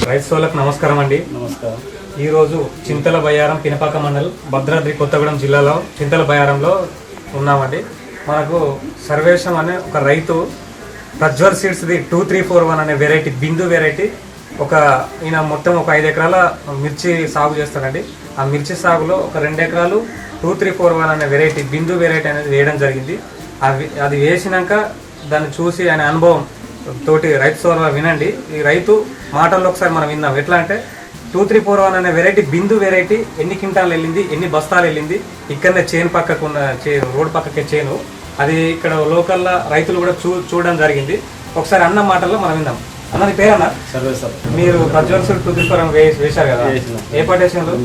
రైతు సోదరులకు నమస్కారం అండి. నమస్కారం. ఈరోజు చింతల బయ్యారం పినపాక మండల్ భద్రాద్రి కొత్తగూడెం జిల్లాలో చింతల బయ్యారంలో ఉన్నామండి. మనకు సర్వేశం అనే ఒక రైతు ప్రజ్వల్ సీడ్స్ది 2341 అనే వెరైటీ బిందు వెరైటీ ఈయన మొత్తం ఒక 5 ఎకరాల మిర్చి సాగు చేస్తాడండి. ఆ మిర్చి సాగులో ఒక 2 ఎకరాలు 2341 అనే వెరైటీ బిందు వెరైటీ అనేది వేయడం జరిగింది. అది వేసినాక దాన్ని చూసి ఆయన అనుభవం తోటి రైతు సోదరులు వినండి. ఈ రైతు మాటల్లో ఒకసారి మనం విందాం. ఎట్లా అంటే 2341 అనే వెరైటీ బిందు వెరైటీ ఎన్ని క్వింటాలు వెళ్ళింది, ఎన్ని బస్తాలు వెళ్ళింది, ఇక్కడనే చేను పక్కకు ఉన్న రోడ్ పక్కకే చేను, అది ఇక్కడ లోకల్ రైతులు కూడా చూడడం జరిగింది. ఒకసారి అన్న మాటల్లో మనం విందాం. అన్న నీ పేరన్నా? సర్వేశ్వర. మీరు ప్రజ్వల్ సీడ్ 2341 వేశారు కదా, ఏ పాట వేసారు?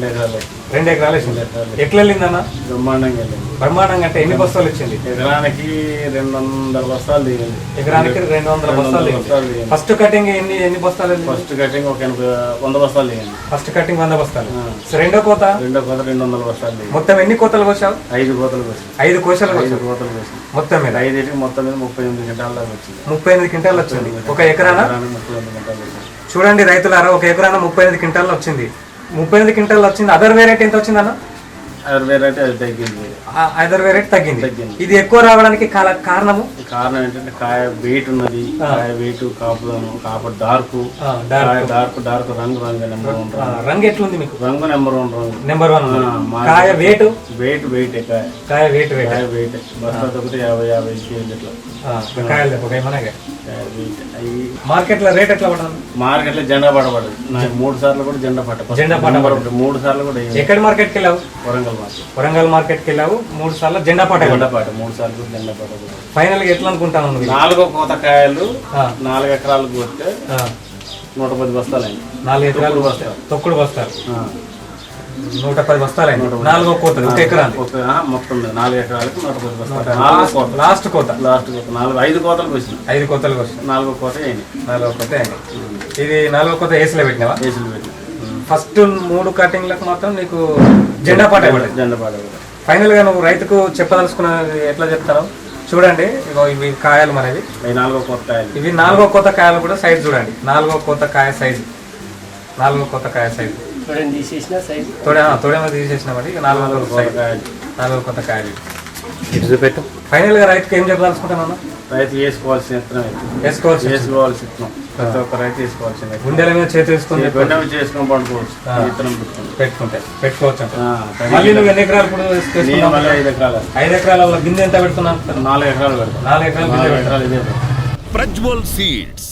2 ఎకరాలు వేసింది. ఎట్లా వెళ్ళిందన్న? బ్రహ్మాండంగా వెళ్ళింది. బ్రహ్మాండంగా అంటే ఎన్ని బస్తాలు వచ్చింది? ఎకరానికి 200 బస్తాలు దిగింది. ఎకరానికి 200 బస్తాలు దిగింది. ఫస్ట్ కటింగ్ ఎన్ని బస్తాలు? ఫస్ట్ కటింగ్ ఒక 100 బస్తాలు దిగింది. ఫస్ట్ కటింగ్ 100 బస్తాలు. రెండో కోత 200 బస్తాలు దిగింది. మొత్తం ఎన్ని కోతలు కోసావు? 5 కోతలు కోసాం. 5 కోసాలు 5 కోతలు కోసాం. మొత్తం మీద 5 మొత్తం మీద 38 క్వింటాల దాకా వచ్చింది. 38 క్వింటాలు వచ్చింది ఒక ఎకరాన. 38 క్వింటాలు వచ్చింది. చూడండి రైతులారా, ఒక ఎకరాన 38 క్వింటాలు వచ్చింది. 38 క్వింటాలు వచ్చింది. అదర్ వెరైటీ ఎంత వచ్చింది అన్న? అదర్ వెరైటీ అది తగ్గింది. అదర్ వెరైటీ తగ్గింది. ఇది ఎక్కువ రావడానికి కారణం ఏంటంటే కాయ వెయిట్ ఉన్నది. కాయ వెయిట్ కాపు డార్క్ రంగు నెంబర్ 1 రంగు ఎట్లుంది మీకు? రంగు నెంబర్ 1 కాయ వెయిట్ కాయ వెయిట్ బస్తా ఒకటి 50 కేజీలు ఇట్లా మార్కెట్ లో రేట్ ఎట్లా పడదు? మార్కెట్ లో జెండా పడబడదు. నాకు 3 సార్లు కూడా జెండా పడబడదు. 3 సార్లు కూడా. ఎక్కడ మార్కెట్కి వెళ్ళావు? వరంగల్ మార్కెట్కి వెళ్ళావు. 3 సార్లు జెండా పాట. 3 సార్లు కూడా జెండా పడదు. ఫైనల్ గా ఎట్లా అనుకుంటాను? 4వ కోత కాయలు 4 ఎకరాలు కొడితే 110 బస్తాలు అయింది. 4 ఎకరాలు బస్తాలు తొక్కుడు బస్తాలు 110 బస్తాలు అయింది. 4వ కోత ఒక ఎకరాలు మొత్తం 4 ఎకరాలకు 110 బస్తాలు. లాస్ట్ కోత 5 కోతలకు వచ్చింది. 5 కోతలకు వచ్చింది. 4వ కోత అయింది. 4వ కోత అయింది. ఇది 4వ కోత ఏసీలో పెట్టినావా? ఏసీలో పెట్టినా. ఫస్ట్ 3 కటింగ్లకు మాత్రం నీకు జెండా పాట ఫైనల్ గా నువ్వు రైతుకు చెప్పదలుచుకున్నది ఎట్లా చెప్తావు? చూడండి, ఇవి కాయలు మనవి 4వ కోత కాయలు. ఇవి 4వ కోత కాయలు కూడా సైజ్ చూడండి. 4వ కోత కాయ సైజు. 4వ కోత కాయ సైజు తోడేమో తీసేసినామండి. 4వ కోత కాయలు ఇటు చూపెట్టు. ఫైనల్ గా రైతుకి ఏం చెప్పదలుచుకుంటాను? రైతు వేసుకోవాల్సిన వేసుకోవాల్సి ప్రతి ఒక్క రైతు వేసుకోవాల్సింది. గుండెల మీద చేతి వేసుకొని చేసుకొని పండుకోవచ్చు. విత్తనం పెట్టుకోవచ్చు. మళ్ళీ నువ్వు ఎన్ని ఎకరాలు ఇప్పుడు 5 ఎకరాల గింజ ఎంత పెడుతున్నావు? 4 ఎకరాలు పెడతాం. 4 ఎకరాలు ఇదే ప్రజ్వల్ సీడ్స్.